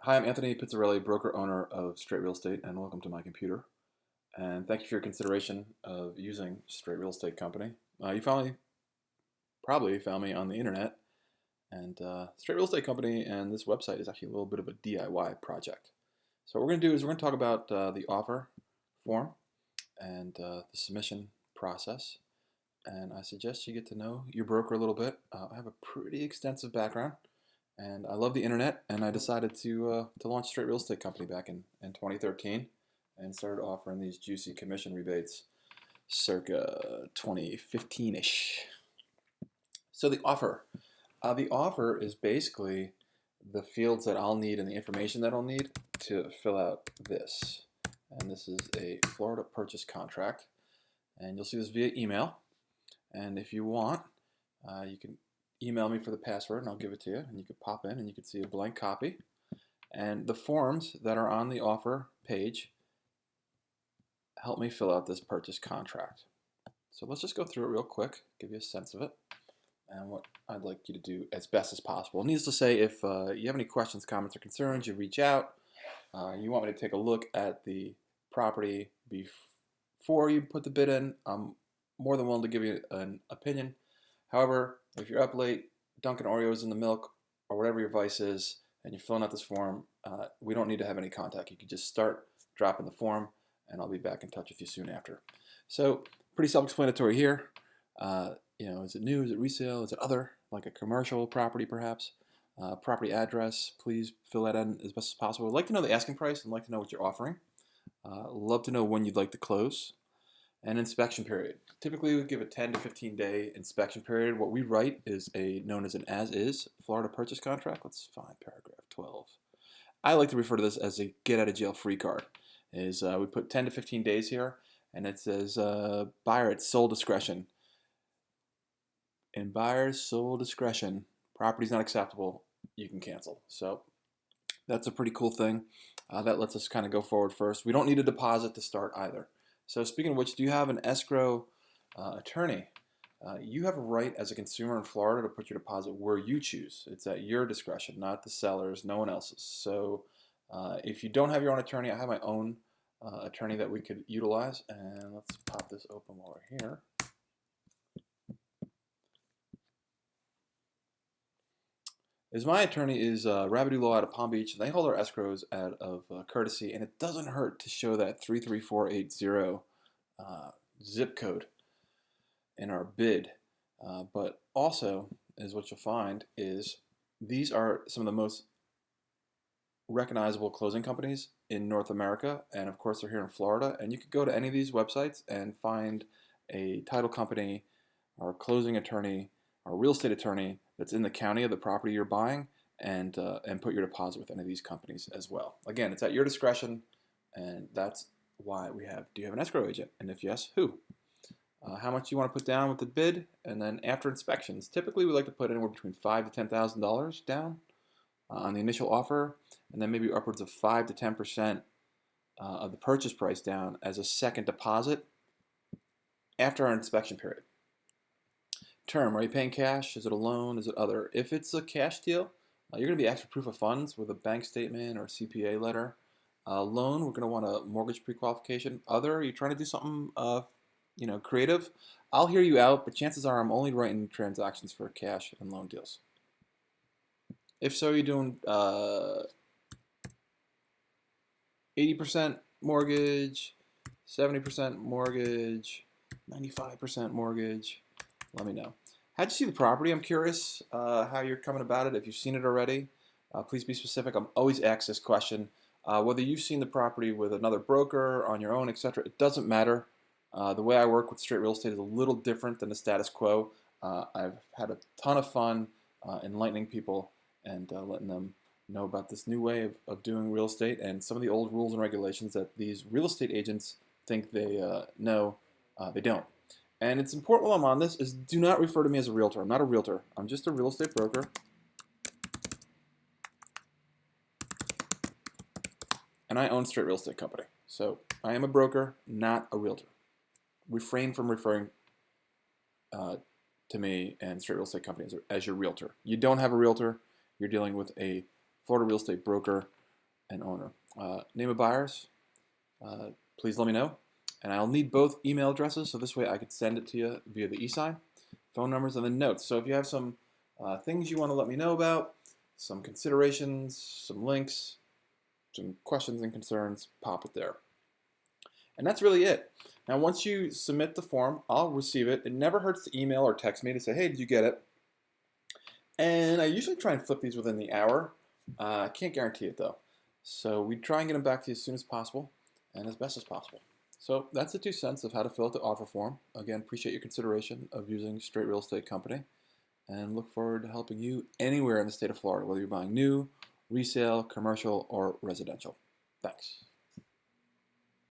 Hi, I'm Anthony Pizzarelli, broker owner of Straight Real Estate, and welcome to my computer. And thank you for your consideration of using Straight Real Estate Company. You probably found me on the internet, and Straight Real Estate Company and this website is actually a little bit of a DIY project. So what we're going to do is we're going to talk about the offer form and the submission process. And I suggest you get to know your broker a little bit. I have a pretty extensive background. And I love the internet, and I decided to launch Straight Real Estate Company back in 2013 and started offering these juicy commission rebates circa 2015-ish. So the offer is basically the fields that I'll need and the information that I'll need to fill out this. And this is a Florida purchase contract, and you'll see this via email. And if you want, you can email me for the password and I'll give it to you, and you can pop in and you can see a blank copy. And the forms that are on the offer page help me fill out this purchase contract. So let's just go through it real quick, give you a sense of it and what I'd like you to do as best as possible. Needless to say, if you have any questions, comments, or concerns, you reach out. You want me to take a look at the property before you put the bid in, I'm more than willing to give you an opinion. However, if you're up late, dunking Oreos in the milk, or whatever your vice is, and you're filling out this form, we don't need to have any contact. You can just start dropping the form, and I'll be back in touch with you soon after. So, pretty self-explanatory here. Is it new? Is it resale? Is it other? Like a commercial property, perhaps? Property address, please fill that in as best as possible. I'd like to know the asking price and like to know what you're offering. Love to know when you'd like to close. And inspection period. Typically, we give a 10 to 15 day inspection period. What we write is known as an as-is Florida purchase contract. Let's find paragraph 12. I like to refer to this as a get-out-of-jail-free card. We put 10 to 15 days here, and it says buyer at sole discretion. In buyer's sole discretion, property's not acceptable, you can cancel. So that's a pretty cool thing. That lets us kind of go forward first. We don't need a deposit to start either. So speaking of which, do you have an escrow attorney? You have a right as a consumer in Florida to put your deposit where you choose. It's at your discretion, not the seller's, no one else's. So if you don't have your own attorney, I have my own attorney that we could utilize. And let's pop this open while we're here. My attorney is Rabideau Law out of Palm Beach. They hold our escrows out of courtesy, and it doesn't hurt to show that 33480 zip code in our bid. But also, is what you'll find is these are some of the most recognizable closing companies in North America, and of course they're here in Florida. And you could go to any of these websites and find a title company or a closing attorney or a real estate attorney that's in the county of the property you're buying, and put your deposit with any of these companies as well. Again, it's at your discretion, and that's why we have, do you have an escrow agent? And if yes, who? How much you want to put down with the bid, and then after inspections. Typically, we like to put anywhere between $5,000 to $10,000 down on the initial offer, and then maybe upwards of 5 to 10% of the purchase price down as a second deposit after our inspection period. Term, are you paying cash? Is it a loan? Is it other? If it's a cash deal, you're going to be asked for proof of funds with a bank statement or a CPA letter. Loan, we're going to want a mortgage pre-qualification. Other, you're trying to do something creative. I'll hear you out, but chances are I'm only writing transactions for cash and loan deals. If so, you're doing 80% mortgage, 70% mortgage, 95% mortgage. Let me know. How'd you see the property? I'm curious how you're coming about it. If you've seen it already, please be specific. I'm always asked this question. Whether you've seen the property with another broker, on your own, etc., it doesn't matter. The way I work with Straight Real Estate is a little different than the status quo. I've had a ton of fun enlightening people and letting them know about this new way of doing real estate and some of the old rules and regulations that these real estate agents think they know, they don't. And it's important while I'm on this is do not refer to me as a realtor. I'm not a realtor. I'm just a real estate broker. And I own Straight Real Estate Company. So I am a broker, not a realtor. Refrain from referring to me and Straight Real Estate Company as your realtor. You don't have a realtor. You're dealing with a Florida real estate broker and owner. Name of buyers, please let me know. And I'll need both email addresses, so this way I can send it to you via the e-sign, phone numbers, and then notes. So if you have some things you want to let me know about, some considerations, some links, some questions and concerns, pop it there. And that's really it. Now, once you submit the form, I'll receive it. It never hurts to email or text me to say, hey, did you get it? And I usually try and flip these within the hour. I can't guarantee it, though. So we try and get them back to you as soon as possible and as best as possible. So that's the 2 cents of how to fill out the offer form. Again, appreciate your consideration of using Straight Real Estate Company and look forward to helping you anywhere in the state of Florida, whether you're buying new, resale, commercial, or residential. Thanks.